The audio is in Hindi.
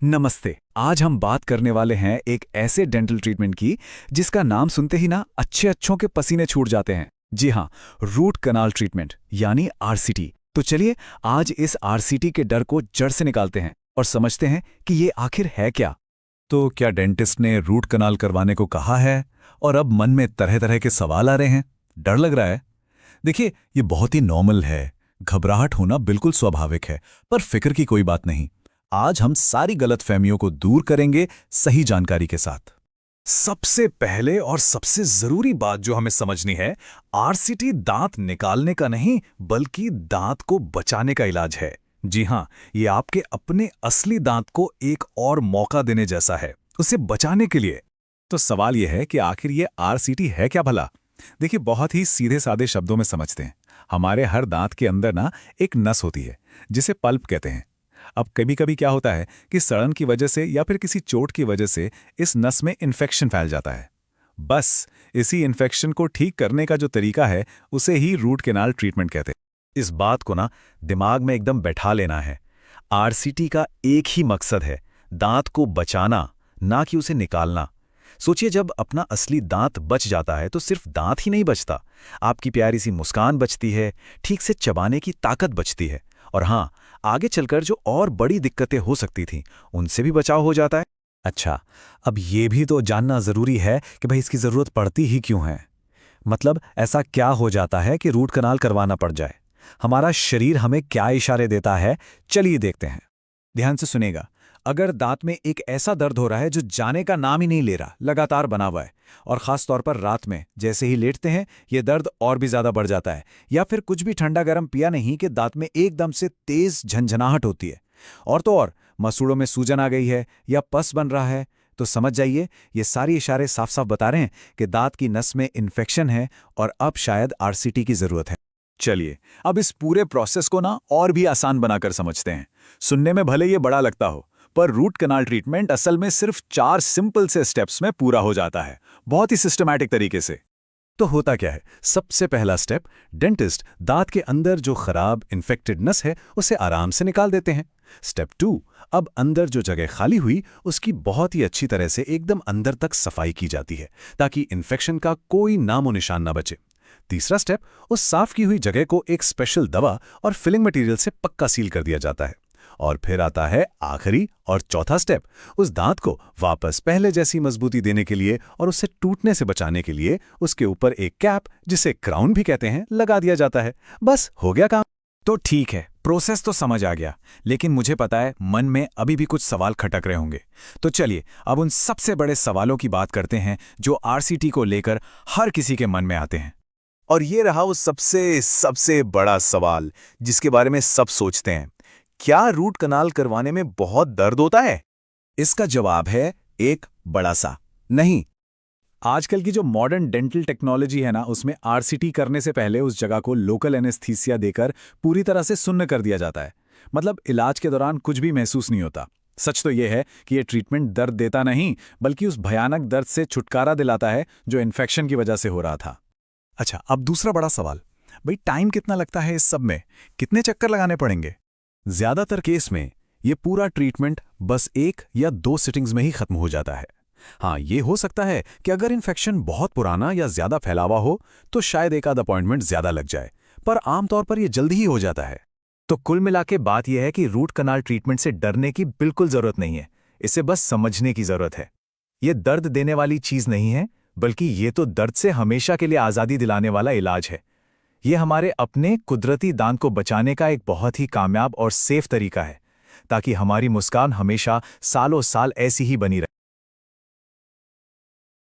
नमस्ते। आज हम बात करने वाले हैं एक ऐसे डेंटल ट्रीटमेंट की जिसका नाम सुनते ही ना अच्छों के पसीने छूट जाते हैं। जी हाँ, रूट कनाल ट्रीटमेंट यानी आरसीटी। तो चलिए आज इस आरसीटी के डर को जड़ से निकालते हैं और समझते हैं कि ये आखिर है क्या। तो क्या डेंटिस्ट ने रूट कनाल करवाने को कहा है और अब मन में तरह तरह के सवाल आ रहे हैं, डर लग रहा है? देखिए, ये बहुत ही नॉर्मल है। घबराहट होना बिल्कुल स्वाभाविक है, पर फिक्र की कोई बात नहीं। आज हम सारी गलतफहमियों को दूर करेंगे सही जानकारी के साथ। सबसे पहले और सबसे जरूरी बात जो हमें समझनी है, आरसीटी दांत निकालने का नहीं बल्कि दांत को बचाने का इलाज है। जी हां, ये आपके अपने असली दांत को एक और मौका देने जैसा है, उसे बचाने के लिए। तो सवाल यह है कि आखिर ये आरसीटी है क्या भला? देखिए, बहुत ही सीधे सादे शब्दों में समझते हैं। हमारे हर दांत के अंदर ना एक नस होती है जिसे पल्प कहते हैं। अब कभी कभी क्या होता है कि सड़न की वजह से या फिर किसी चोट की वजह से इस नस में इन्फेक्शन फैल जाता है। बस इसी इन्फेक्शन को ठीक करने का जो तरीका है उसे ही रूट कैनाल ट्रीटमेंट कहते हैं। इस बात को ना दिमाग में एकदम बैठा लेना है। आरसीटी का एक ही मकसद है, दांत को बचाना, ना कि उसे निकालना। सोचिए, जब अपना असली दांत बच जाता है तो सिर्फ दांत ही नहीं बचता, आपकी प्यारी सी मुस्कान बचती है, ठीक से चबाने की ताकत बचती है, और हाँ, आगे चलकर जो और बड़ी दिक्कतें हो सकती थीं उनसे भी बचाव हो जाता है। अच्छा, अब ये भी तो जानना जरूरी है कि भाई इसकी जरूरत पड़ती ही क्यों है। मतलब ऐसा क्या हो जाता है कि रूट कनाल करवाना पड़ जाए? हमारा शरीर हमें क्या इशारे देता है, चलिए देखते हैं। ध्यान से सुनेगा। अगर दांत में एक ऐसा दर्द हो रहा है जो जाने का नाम ही नहीं ले रहा, लगातार बना हुआ है, और खास तौर पर रात में जैसे ही लेटते हैं ये दर्द और भी ज्यादा बढ़ जाता है, या फिर कुछ भी ठंडा गर्म पिया नहीं कि दांत में एकदम से तेज झंझनाहट होती है, और तो और मसूड़ों में सूजन आ गई है या पस बन रहा है, तो समझ जाइए ये सारी इशारे साफ साफ बता रहे हैं कि दांत की नस में इन्फेक्शन है और अब शायद आरसीटी की जरूरत है। चलिए अब इस पूरे प्रोसेस को ना और भी आसान बनाकर समझते हैं। सुनने में भले ये बड़ा लगता हो, पर रूट कनाल ट्रीटमेंट असल में सिर्फ 4 सिंपल से स्टेप्स में पूरा हो जाता है, बहुत ही सिस्टमैटिक तरीके से। तो होता क्या है? सबसे पहला स्टेप, डेंटिस्ट दांत के अंदर जो खराब इन्फेक्टेड नस है उसे आराम से निकाल देते हैं। स्टेप 2, अब अंदर जो जगह खाली हुई उसकी बहुत ही अच्छी तरह से एकदम अंदर तक सफाई की जाती है ताकि इन्फेक्शन का कोई नामो निशान ना बचे। तीसरा स्टेप, उस साफ की हुई जगह को एक स्पेशल दवा और फिलिंग मटेरियल से पक्का सील कर दिया जाता है। और फिर आता है आखिरी और चौथा स्टेप, उस दांत को वापस पहले जैसी मजबूती देने के लिए और उससे टूटने से बचाने के लिए उसके ऊपर एक कैप, जिसे क्राउन भी कहते हैं, लगा दिया जाता है। बस हो गया काम। तो ठीक है, प्रोसेस तो समझ आ गया, लेकिन मुझे पता है मन में अभी भी कुछ सवाल खटक रहे होंगे। तो चलिए अब उन सबसे बड़े सवालों की बात करते हैं जो आरसीटी को लेकर हर किसी के मन में आते हैं। और ये रहा वो सबसे बड़ा सवाल जिसके बारे में सब सोचते हैं, क्या रूट कनाल करवाने में बहुत दर्द होता है? इसका जवाब है एक बड़ा सा नहीं। आजकल की जो मॉडर्न डेंटल टेक्नोलॉजी है ना, उसमें आरसीटी करने से पहले उस जगह को लोकल एनेस्थीसिया देकर पूरी तरह से सुन्न कर दिया जाता है। मतलब इलाज के दौरान कुछ भी महसूस नहीं होता। सच तो यह है कि यह ट्रीटमेंट दर्द देता नहीं बल्कि उस भयानक दर्द से छुटकारा दिलाता है जो इन्फेक्शन की वजह से हो रहा था। अच्छा, अब दूसरा बड़ा सवाल, भाई टाइम कितना लगता है इस सब में? कितने चक्कर लगाने पड़ेंगे? ज्यादातर केस में ये पूरा ट्रीटमेंट बस 1 या 2 सिटिंग्स में ही खत्म हो जाता है। हाँ, ये हो सकता है कि अगर इन्फेक्शन बहुत पुराना या ज्यादा फैला हुआ हो तो शायद एक आध अपॉइंटमेंट ज्यादा लग जाए, पर आमतौर पर यह जल्दी ही हो जाता है। तो कुल मिला के बात यह है कि रूट कनाल ट्रीटमेंट से डरने की बिल्कुल जरूरत नहीं है, इसे बस समझने की जरूरत है। यह दर्द देने वाली चीज नहीं है, बल्कि ये तो दर्द से हमेशा के लिए आज़ादी दिलाने वाला इलाज है। ये हमारे अपने कुदरती दांत को बचाने का एक बहुत ही कामयाब और सेफ तरीका है, ताकि हमारी मुस्कान हमेशा सालों साल ऐसी ही बनी रहे।